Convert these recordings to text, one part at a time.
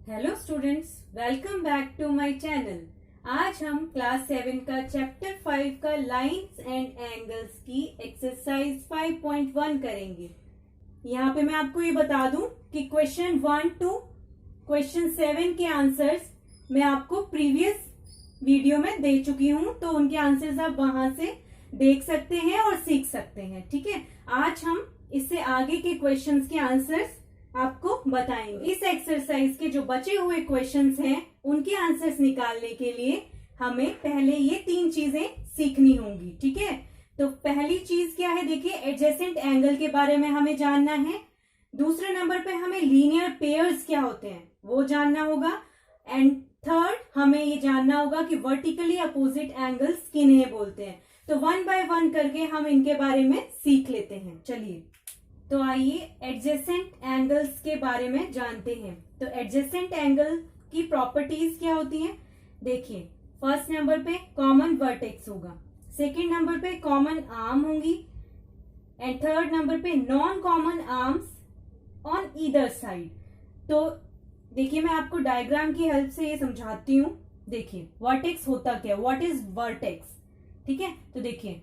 Hello students, welcome back to my channel. आज हम class 7 का चैप्टर 5 का लाइंस एंड एंगल्स की एक्सरसाइज 5.1 करेंगे। यहाँ पे मैं आपको ये बता दूं कि क्वेश्चन 1 टू क्वेश्चन 7 के आंसर्स मैं आपको प्रीवियस वीडियो में दे चुकी हूँ, तो उनके आंसर्स आप वहां से देख सकते हैं और सीख सकते हैं। ठीक है, आज हम इससे आगे के क्वेश्चंस के आंसर्स आपको बताएंगे। इस एक्सरसाइज के जो बचे हुए क्वेश्चंस हैं उनके आंसर्स निकालने के लिए हमें पहले ये 3 चीजें सीखनी होंगी। ठीक है, तो पहली चीज क्या है, देखिए एडजेसेंट एंगल के बारे में हमें जानना है। दूसरे नंबर पे हमें लीनियर पेयर्स क्या होते हैं वो जानना होगा। एंड थर्ड हमें ये जानना होगा कि वर्टिकली अपोजिट एंगल्स किन्हें बोलते हैं। तो 1 बाय 1 करके हम इनके बारे में सीख लेते हैं। चलिए, तो आइए एडजेसेंट एंगल्स के बारे में जानते हैं। तो एडजेसेंट एंगल की प्रॉपर्टीज क्या होती हैं, देखिए फर्स्ट नंबर पे कॉमन वर्टेक्स होगा, सेकंड नंबर पे कॉमन आर्म होंगी, एंड थर्ड नंबर पे non common arms on either side. तो देखिए मैं आपको डायग्राम की हेल्प से ये समझाती हूँ। देखिए वर्टेक्स होता क्या, व्हाट इज वर्टेक्स। ठीक है, तो देखिए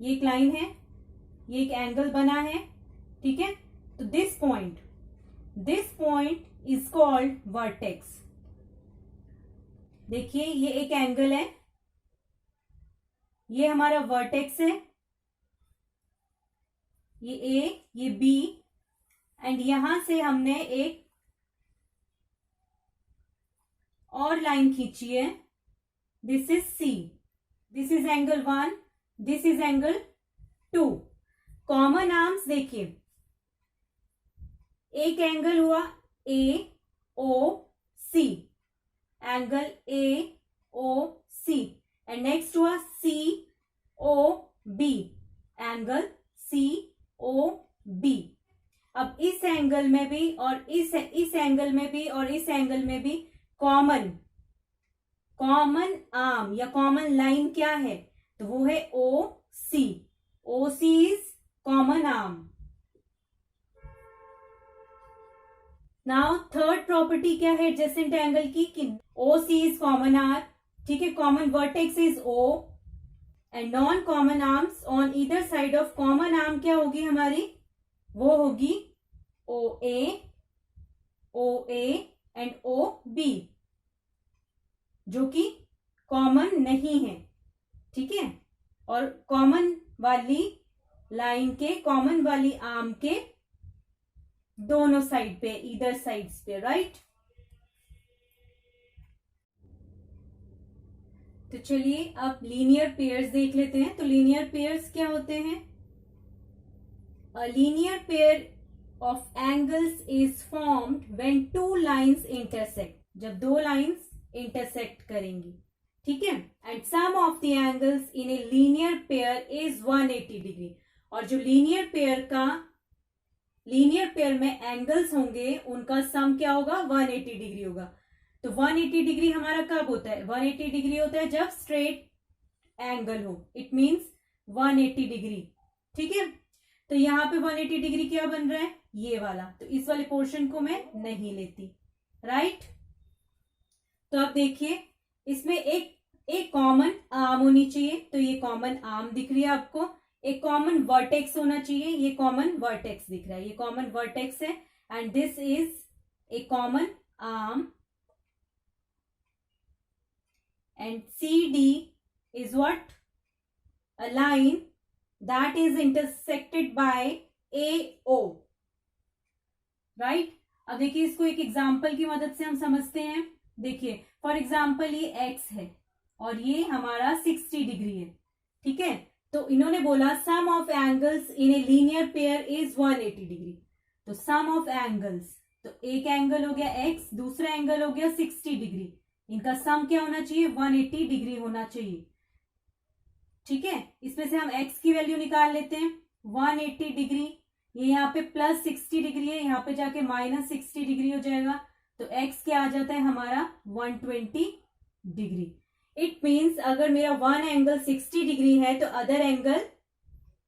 ये एक लाइन है, ये एक एंगल बना है। ठीक है, तो this point is called vertex. देखिए ये एक एंगल है, ये हमारा वर्टेक्स है, ये ए ये बी, एंड यहां से हमने एक और लाइन खींची है, this is C, this is angle 1, this is angle 2। Common arms देखिए, एक एंगल हुआ A O C, angle A O C, and next हुआ C O B, angle C O B. अब इस एंगल में भी और इस एंगल में भी और इस एंगल में भी कॉमन आर्म या कॉमन लाइन क्या है, तो वो है O C. O C is common arm. Now third property क्या है एडजेसेंट एंगल की, कि O C is common arm. ठीक है, common vertex is O, and non common arms on either side of common arm क्या होगी हमारी, वो होगी ओ ए एंड ओ बी, जो कि कॉमन नहीं है। ठीक है, और कॉमन वाली लाइन के, कॉमन वाली आर्म के दोनों साइड पे, ईदर साइड्स पे, राइट। तो चलिए अब लीनियर पेयर्स देख लेते हैं। तो लीनियर पेयर्स क्या होते हैं, a linear pair of angles is formed when 2 lines intersect, जब 2 लाइंस इंटरसेक्ट करेंगी। ठीक है, and sum of the angles in a linear pair is 180 degree. और जो लीनियर पेयर में एंगल्स होंगे उनका सम क्या होगा, 180 डिग्री होगा। तो 180 डिग्री हमारा कब होता है, 180 डिग्री होता है जब स्ट्रेट एंगल हो, इट मींस 180 डिग्री। ठीक है, तो यहां पे 180 डिग्री क्या बन रहा है, ये वाला, तो इस वाले पोर्शन को मैं नहीं लेती, राइट। तो अब देखिए इसमें एक कॉमन आर्म होनी चाहिए, तो ये कॉमन आर्म दिख रही है आपको। एक कॉमन वर्टेक्स होना चाहिए, ये कॉमन वर्टेक्स दिख रहा है, ये कॉमन वर्टेक्स है, and this is a common arm, and C D is what, a line that is intersected by A O, right. अब देखिए इसको एक एग्जाम्पल की मदद से हम समझते हैं। देखिए फॉर एग्जाम्पल ये एक्स है और ये हमारा 60 डिग्री है। ठीक है, तो इन्होंने बोला sum of angles in a linear pair is 180 degree. तो सम ऑफ एंगल्स, तो एक एंगल हो गया एक्स, दूसरा एंगल हो गया 60 डिग्री, इनका सम क्या होना चाहिए, 180 डिग्री होना चाहिए। ठीक है, इसमें से हम एक्स की वैल्यू निकाल लेते हैं, 180 डिग्री, ये यहाँ पे प्लस 60 डिग्री है, यहाँ पे जाके माइनस 60 डिग्री हो जाएगा, तो x क्या आ जाता है हमारा 120 डिग्री। इट मीन्स अगर मेरा वन एंगल 60 डिग्री है तो अदर एंगल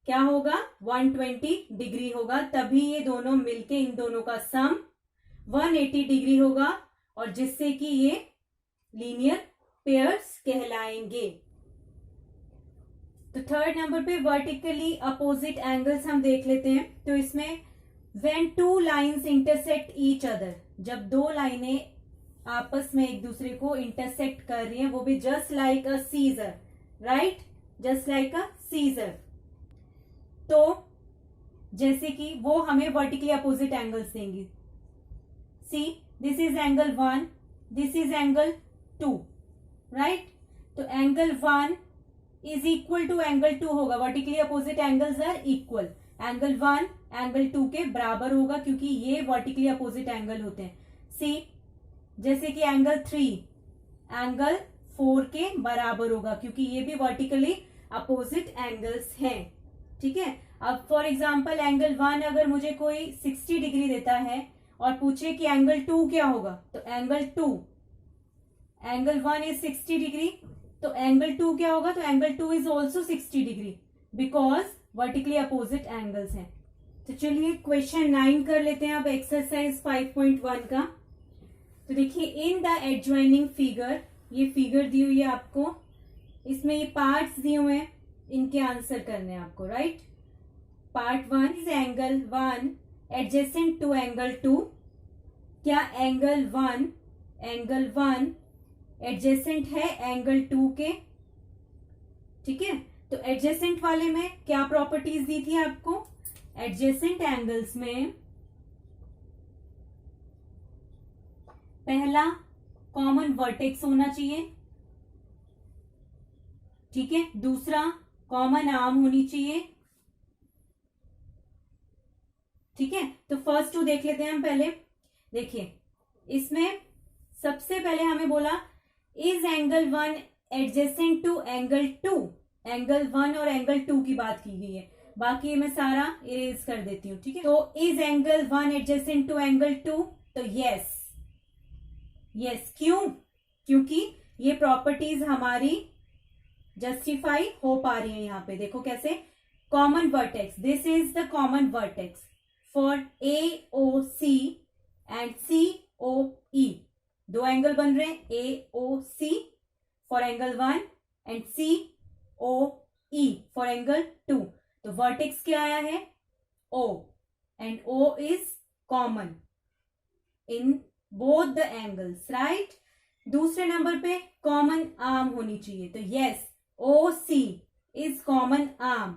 क्या होगा, 120 डिग्री होगा, तभी ये दोनों मिलके इन दोनों का सम 180 डिग्री होगा। और जिससे कि ये लीनियर पेयर्स कहलाएंगे। तो थर्ड नंबर पे वर्टिकली अपोजिट एंगल्स हम देख लेते हैं। तो इसमें when two lines intersect each other, जब दो लाइनें आपस में एक दूसरे को इंटरसेक्ट कर रही हैं, वो भी just like a scissor, right, just like a scissor. तो जैसे कि वो हमें वर्टिकली अपोजिट एंगल्स देंगी। See this is angle 1, this is angle 2, right. तो angle 1 is equal to angle 2 होगा, vertically opposite angles are equal. Angle 1 angle 2 के बराबर होगा क्योंकि ये वर्टिकली अपोजिट एंगल होते हैं। सी जैसे कि एंगल 3 एंगल 4 के बराबर होगा क्योंकि ये भी वर्टिकली अपोजिट एंगल्स हैं, ठीक है। अब फॉर एग्जांपल एंगल 1 अगर मुझे कोई 60 डिग्री देता है और पूछे कि एंगल 2 क्या होगा, तो एंगल 1 इज 60 डिग्री, तो एंगल 2 क्या होगा, तो angle 2 is also 60 degree because vertically opposite angles हैं। तो चलिए क्वेश्चन 9 कर लेते हैं अब एक्सरसाइज 5.1 का। तो देखिए इन द एडजॉइनिंग फिगर, ये फिगर दी हुई है आपको, इसमें ये पार्ट्स दिए हुए हैं, इनके आंसर करने हैं आपको, right. Part 1 is angle 1 adjacent to angle 2। क्या एंगल 1 एडजेसेंट है एंगल 2 के, ठीक है। तो एडजेसेंट वाले में क्या प्रॉपर्टीज दी थी आपको, एडजेसेंट एंगल्स में पहला कॉमन वर्टेक्स होना चाहिए, ठीक है। दूसरा कॉमन आर्म होनी चाहिए, ठीक है। तो फर्स्ट 2 देख लेते हैं हम पहले। देखिए इसमें सबसे पहले हमें बोला is angle 1 adjacent to angle 2। Angle 1 और एंगल 2 की बात की गई है, बाकी मैं सारा इरेज कर देती हूँ, ठीक है। तो is angle 1 adjacent to angle 2, तो यस क्यों, क्योंकि ये प्रॉपर्टीज हमारी जस्टिफाई हो पा रही है। यहाँ पे देखो कैसे, common vertex, this is the common vertex for AOC and COE। दो एंगल बन रहे हैं, AOC for angle 1 and COE for angle 2। तो वर्टेक्स क्या आया है, O, and O is common in both the angles, right. दूसरे नंबर पे कॉमन आर्म होनी चाहिए, तो yes OC is common arm,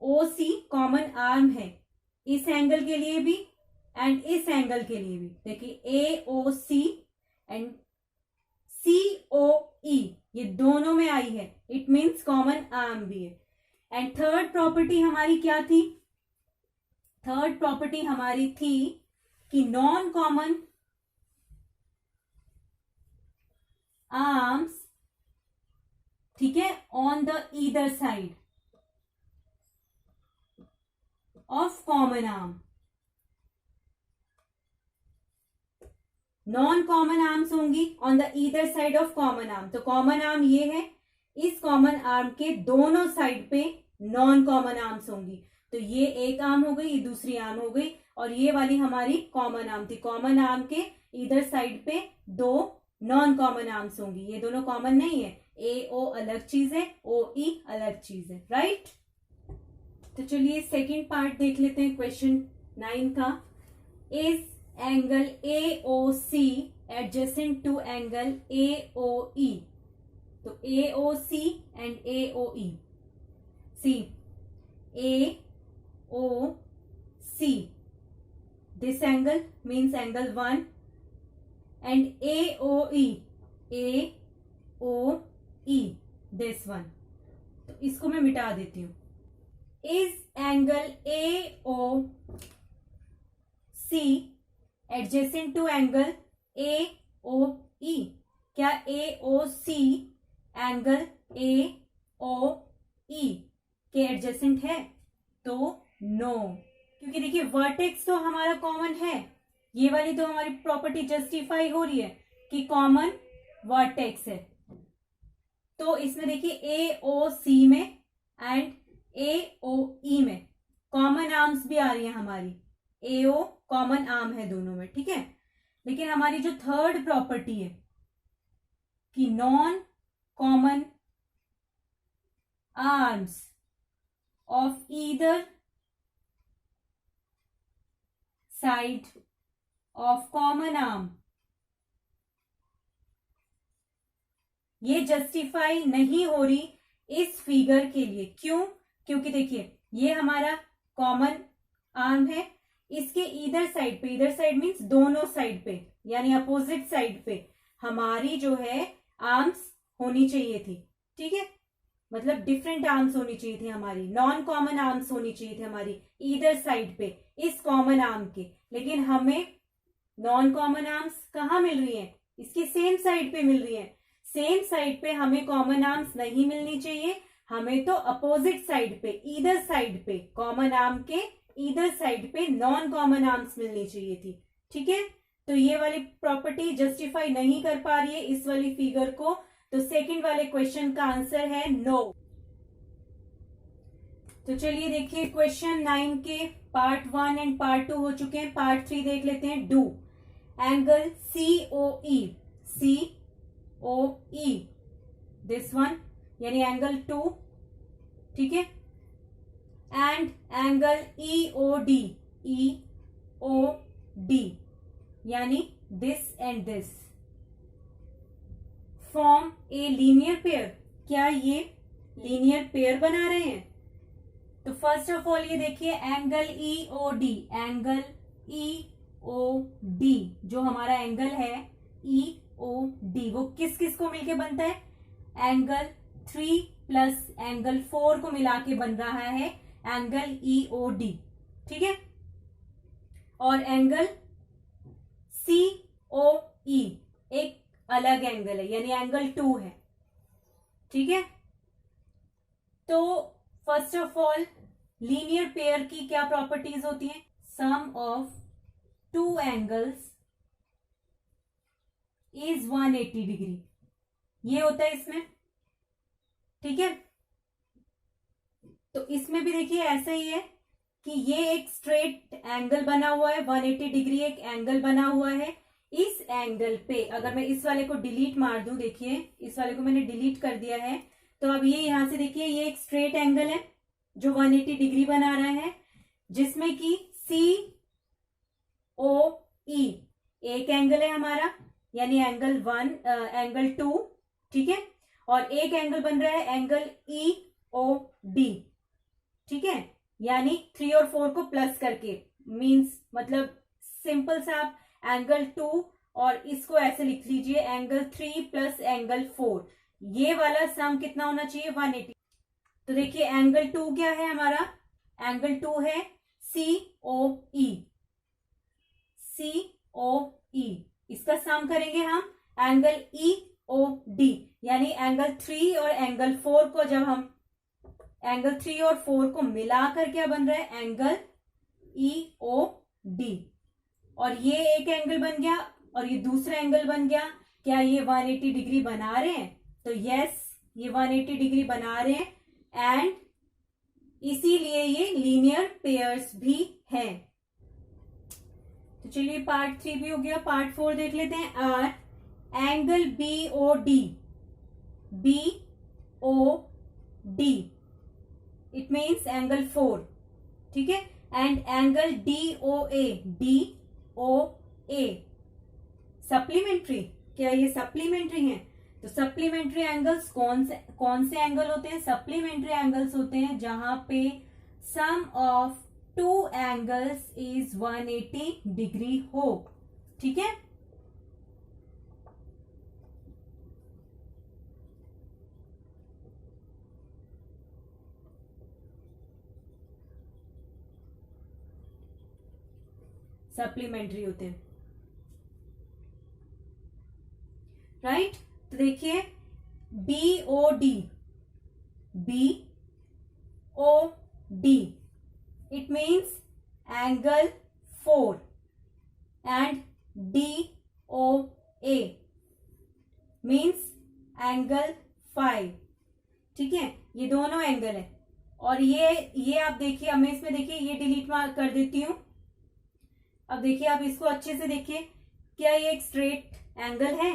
OC common arm है इस एंगल के लिए भी एंड इस एंगल के लिए भी। देखिए AOC एंड COE ये दोनों में आई है, इट मीन्स कॉमन आर्म भी है। एंड थर्ड प्रॉपर्टी हमारी क्या थी, थर्ड प्रॉपर्टी हमारी थी कि नॉन कॉमन आर्म्स, ठीक है, on the either side of common arm. Non common arms होंगी on the either side of common arm. तो कॉमन आर्म ये है, इस कॉमन आर्म के दोनों साइड पे नॉन कॉमन आर्म्स होंगी। तो ये एक आर्म हो गई, ये दूसरी आर्म हो गई, और ये वाली हमारी कॉमन आर्म थी। कॉमन आर्म के इधर साइड पे दो नॉन कॉमन आर्म्स होंगी, ये दोनों कॉमन नहीं है, AO अलग चीज है, OE अलग चीज है, राइट। तो चलिए सेकेंड पार्ट देख लेते हैं क्वेश्चन 9 का। Is angle AOC adjacent to angle AOE। तो AOC and AOE, see AOC this angle means angle 1 and AOE this one। तो इसको मैं मिटा देती हूं। इस angle AOC adjacent to angle AOE। क्या AOC एंगल AOE के एडजेसेंट है? तो नो, क्योंकि देखिए वर्टेक्स तो हमारा कॉमन है, ये वाली तो हमारी प्रॉपर्टी जस्टिफाई हो रही है कि कॉमन वर्टेक्स है। तो इसमें देखिए AOC में एंड AOE में कॉमन आर्म्स भी आ रही है हमारी, AO कॉमन आर्म है दोनों में, ठीक है। लेकिन हमारी जो थर्ड प्रॉपर्टी है कि non common arms of either side of common arm, ये जस्टिफाई नहीं हो रही इस फिगर के लिए। क्यों? क्योंकि देखिए ये हमारा कॉमन आर्म है, इसके इधर साइड पे, इधर साइड मीन्स दोनों साइड पे यानी अपोजिट साइड पे हमारी जो है आर्म्स होनी चाहिए थी। ठीक है, मतलब डिफरेंट आर्म्स होनी चाहिए थी हमारी, नॉन कॉमन आर्म्स होनी चाहिए थी हमारी इधर साइड पे इस कॉमन आर्म के। लेकिन हमें नॉन कॉमन आर्म्स कहाँ मिल रही हैं? इसकी सेम साइड पे मिल रही हैं। सेम साइड पे हमें कॉमन आर्म्स नहीं मिलनी चाहिए, हमें तो अपोजिट साइड पे, ईदर साइड पे, कॉमन आर्म के ईदर साइड पे नॉन कॉमन आर्म्स मिलनी चाहिए थी। ठीक है, तो ये वाली प्रॉपर्टी जस्टिफाई नहीं कर पा रही है इस वाली फिगर को, तो सेकंड वाले क्वेश्चन का आंसर है नो। तो चलिए देखिए क्वेश्चन 9 के पार्ट 1 एंड पार्ट 2 हो चुके हैं, पार्ट 3 देख लेते हैं। Do angle COE, COE this one यानी एंगल 2, ठीक है, एंड एंगल EOD, EOD यानी this and this form A linear pair. क्या ये लीनियर पेयर बना रहे हैं? तो फर्स्ट ऑफ ऑल ये देखिए एंगल EOD, एंगल EOD जो हमारा एंगल है EOD वो किस किस को मिलके बनता है? एंगल 3 प्लस एंगल 4 को मिला के बन रहा है एंगल EOD। ठीक है, और एंगल COE एक अलग एंगल है यानी एंगल 2 है। ठीक है, तो first of all linear pair की क्या प्रॉपर्टीज होती हैं? Sum of two angles is 180 degree, ये होता है इसमें। ठीक है, तो इसमें भी देखिए ऐसा ही है कि ये एक स्ट्रेट एंगल बना हुआ है, 180 डिग्री एक एंगल बना हुआ है। इस एंगल पे अगर मैं इस वाले को डिलीट मार दूं, देखिए इस वाले को मैंने डिलीट कर दिया है, तो अब ये यहां से देखिए ये एक स्ट्रेट एंगल है जो 180 डिग्री बना रहा है, जिसमें कि COE एक एंगल है हमारा यानी एंगल 1, एंगल 2। ठीक है, और एक एंगल बन रहा है एंगल EOD। ठीक है, यानी 3 और 4 को प्लस करके, मींस मतलब सिंपल सा आप एंगल 2 और इसको ऐसे लिख लीजिए एंगल 3 प्लस एंगल 4, ये वाला सम कितना होना चाहिए? 180। तो देखिए एंगल 2 क्या है हमारा? एंगल 2 है COE, COE इसका सम करेंगे हम एंगल EOD यानी एंगल 3 और एंगल 4 को, जब हम एंगल 3 और 4 को मिलाकर क्या बन रहा है? Angle EOD। और ये एक एंगल बन गया और ये दूसरा एंगल बन गया। क्या ये 180 डिग्री बना रहे हैं? तो यस, ये 180 डिग्री बना रहे हैं एंड इसीलिए ये लीनियर पेयर्स भी हैं। तो चलिए पार्ट 3 भी हो गया, पार्ट 4 देख लेते हैं। R angle BOD, BOD it means angle 4। ठीक है, and angle DOA, DOA supplementary. क्या ये सप्लीमेंट्री हैं? तो सप्लीमेंट्री एंगल्स कौन से एंगल होते हैं? सप्लीमेंट्री एंगल्स होते हैं जहां पे sum of two angles is 180 degree हो। ठीक है, सप्लीमेंट्री होते हैं, राइट। तो देखिए BOD, BOD it means angle 4 and DOA means angle 5। ठीक है, ये दोनों एंगल है। और ये आप देखिए, अब मैं इसमें देखिए ये डिलीट कर देती हूं। अब देखिए आप इसको अच्छे से देखिए क्या ये एक स्ट्रेट एंगल है,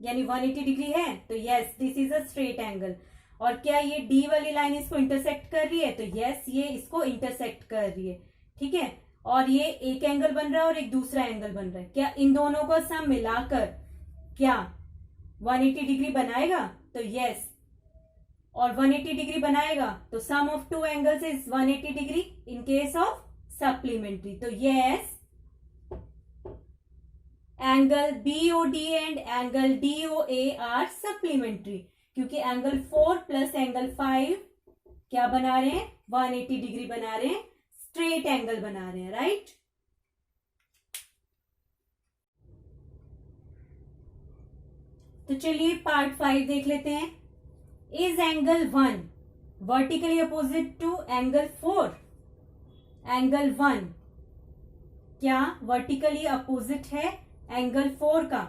यानी 180 डिग्री है, तो yes this is a straight angle. और क्या ये डी वाली लाइन इसको इंटरसेक्ट कर रही है, तो यस ये इसको इंटरसेक्ट कर रही है, ठीक है। और ये एक एंगल बन रहा है और एक दूसरा एंगल बन रहा है, क्या इन दोनों को सम मिलाकर क्या 180 डिग्री बनाएगा, तो यस। और 180 डिग्री बनाएगा तो sum of two angles is 180 degree in case of supplementary, तो yes angle BOD and angle DOA are supplementary, क्योंकि एंगल 4 प्लस एंगल 5 क्या बना रहे हैं, 180 डिग्री बना रहे हैं, स्ट्रेट एंगल बना रहे हैं, राइट। तो चलिए पार्ट 5 देख लेते हैं। Is angle 1 vertically opposite to angle 4? Angle 1 क्या वर्टिकली अपोजिट है एंगल 4 का?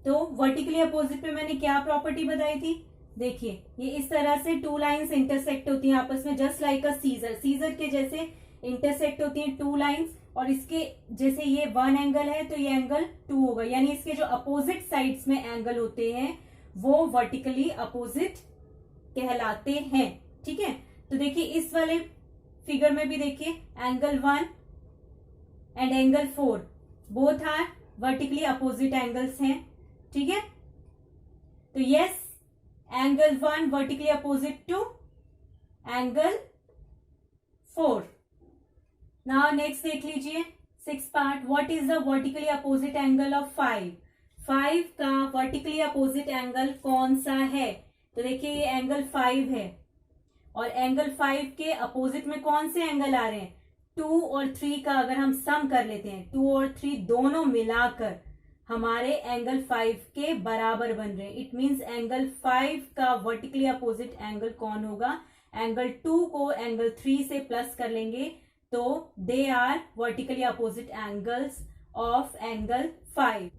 तो वर्टिकली अपोजिट में मैंने क्या प्रॉपर्टी बताई थी, देखिए ये इस तरह से टू लाइंस इंटरसेक्ट होती हैं आपस में, just like a scissor, scissor के जैसे इंटरसेक्ट होती हैं टू लाइंस, और इसके जैसे ये 1 एंगल है तो ये एंगल 2 होगा, यानी इसके जो अपोजिट साइड्स में एंगल होते हैं वो वर्टिकली अपोजिट कहलाते हैं, ठीक है। तो देखिए इस वाले फिगर में भी देखिए angle 1 and angle 4 both are vertically opposite angles हैं, ठीक है। तो yes angle 1 vertically opposite to angle 4। Now next देख लीजिए 6 part. What is the vertically opposite angle of 5? 5 का वर्टिकली अपोजिट एंगल कौन सा है? तो देखिए ये एंगल 5 है और एंगल 5 के अपोजिट में कौन से एंगल आ रहे हैं, 2 और 3 का अगर हम सम कर लेते हैं, 2 और 3 दोनों मिलाकर हमारे एंगल 5 के बराबर बन रहे हैं। इट मींस एंगल 5 का वर्टिकली अपोजिट एंगल कौन होगा, एंगल 2 को एंगल 3 से प्लस कर लेंगे तो they are vertically opposite angles of angle 5।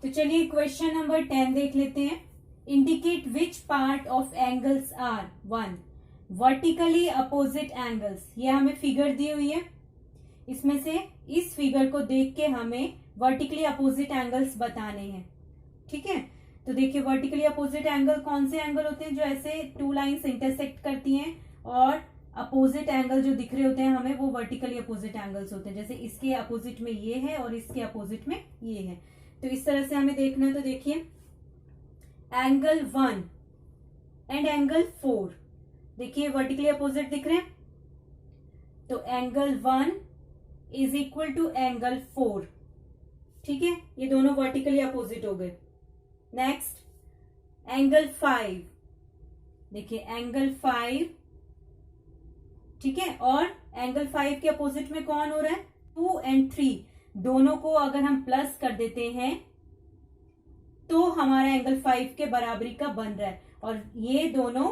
तो चलिए क्वेश्चन नंबर 10 देख लेते हैं। Indicate which part of angles are 1 vertically opposite angles. ये हमें फिगर दी हुई है, इसमें से इस फिगर को देख के हमें वर्टिकली अपोजिट एंगल्स बताने हैं, ठीक है। तो देखिए वर्टिकली अपोजिट एंगल कौन से एंगल होते हैं, जो ऐसे टू लाइंस इंटरसेक्ट करती हैं और अपोजिट एंगल जो दिख रहे होते हैं हमें वो वर्टिकली अपोजिट एंगल्स होते हैं। जैसे इसके अपोजिट में ये है और इसके अपोजिट में ये है, तो इस तरह से हमें देखना है। तो देखिए एंगल 1 एंड एंगल 4 देखिए वर्टिकली अपोजिट दिख रहे हैं, तो angle 1 is equal to angle 4, ठीक है, ये दोनों वर्टिकली अपोजिट हो गए। नेक्स्ट एंगल 5 देखिए एंगल 5, ठीक है, और एंगल 5 के अपोजिट में कौन हो रहा है, 2 एंड 3 दोनों को अगर हम प्लस कर देते हैं तो हमारा एंगल 5 के बराबरी का बन रहा है, और ये दोनों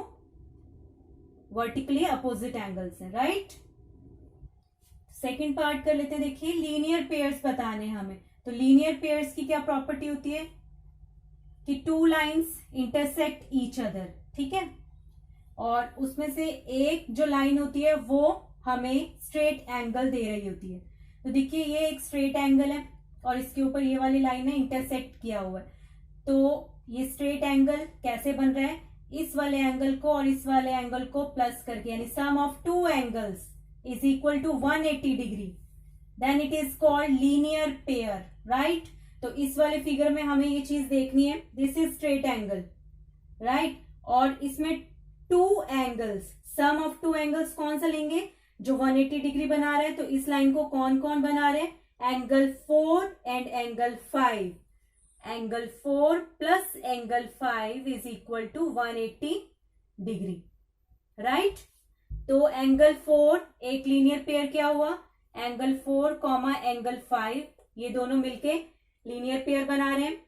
वर्टिकली अपोजिट एंगल्स हैं, राइट। सेकंड पार्ट कर लेते हैं। देखिए लीनियर पेयर्स बताने हमें, तो लीनियर पेयर्स की क्या प्रॉपर्टी होती है कि to lines intersect each other, ठीक है, और उसमें से एक जो लाइन होती है वो हमें स्ट्रेट एंगल दे रही होती है। तो देखिए ये एक स्ट्रेट एंगल है और इसके ऊपर ये वाली लाइन है इंटरसेक्ट किया हुआ है, तो ये स्ट्रेट एंगल कैसे बन रहा है, इस वाले एंगल को और इस वाले एंगल को प्लस करके, यानी sum of two angles is equal to 180 degree, then it is called linear pair, right. तो इस वाले फिगर में हमें ये चीज देखनी है, this is straight angle, right, और इसमें two angles, sum of two angles कौन सा लेंगे, जो 180 डिग्री बना रहे हैं, तो इस लाइन को कौन कौन बना रहे हैं, angle 4 and angle 5, angle 4 plus angle 5 is equal to 180 degree, right. तो एंगल 4 एक लीनियर पेयर क्या हुआ, एंगल 4 कॉमा एंगल 5, ये दोनों मिलके लीनियर पेयर बना रहे हैं।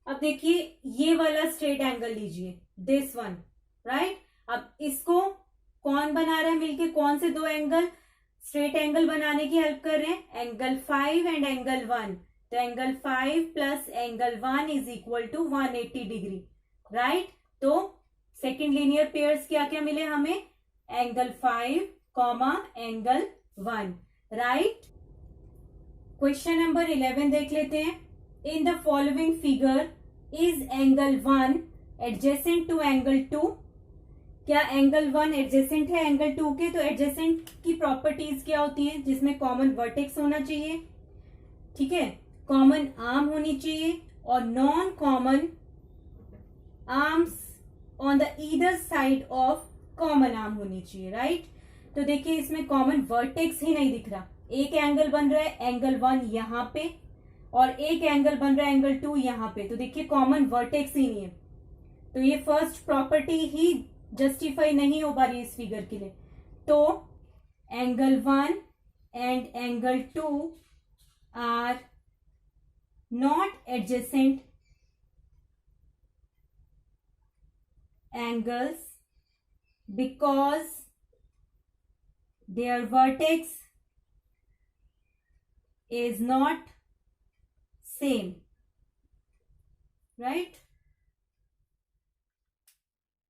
अब देखिए ये वाला स्ट्रेट एंगल लीजिए, दिस वन, राइट। अब इसको कौन बना रहा है मिलके, कौन से दो एंगल स्ट्रेट एंगल बनाने की हेल्प कर रहे हैं, एंगल 5 एंड एंगल 1, तो angle 5 plus angle 1 is equal to 180 degree, right. तो सेकेंड लीनियर पेयर्स क्या क्या मिले हमें, angle 5 comma angle 1, right. Question number 11 देख लेते हैं. In the following figure is angle 1 adjacent to angle 2. क्या एंगल 1 एडजेसेंट है एंगल 2 के? तो एडजेसेंट की प्रॉपर्टीज क्या होती है? जिसमें कॉमन वर्टेक्स होना चाहिए, ठीक है, कॉमन आर्म होनी चाहिए और non common arms on the either side of common arm होनी चाहिए, राइट. तो देखिए इसमें कॉमन वर्टेक्स ही नहीं दिख रहा. एक एंगल बन रहा है एंगल 1 यहां पे और एक एंगल बन रहा है एंगल 2 यहां पे. तो देखिए कॉमन वर्टेक्स ही नहीं है. तो ये फर्स्ट प्रॉपर्टी ही जस्टिफाई नहीं हो पा रही इस फिगर के लिए. तो angle 1 and angle 2 are not adjacent angles because their vertex is not same, right.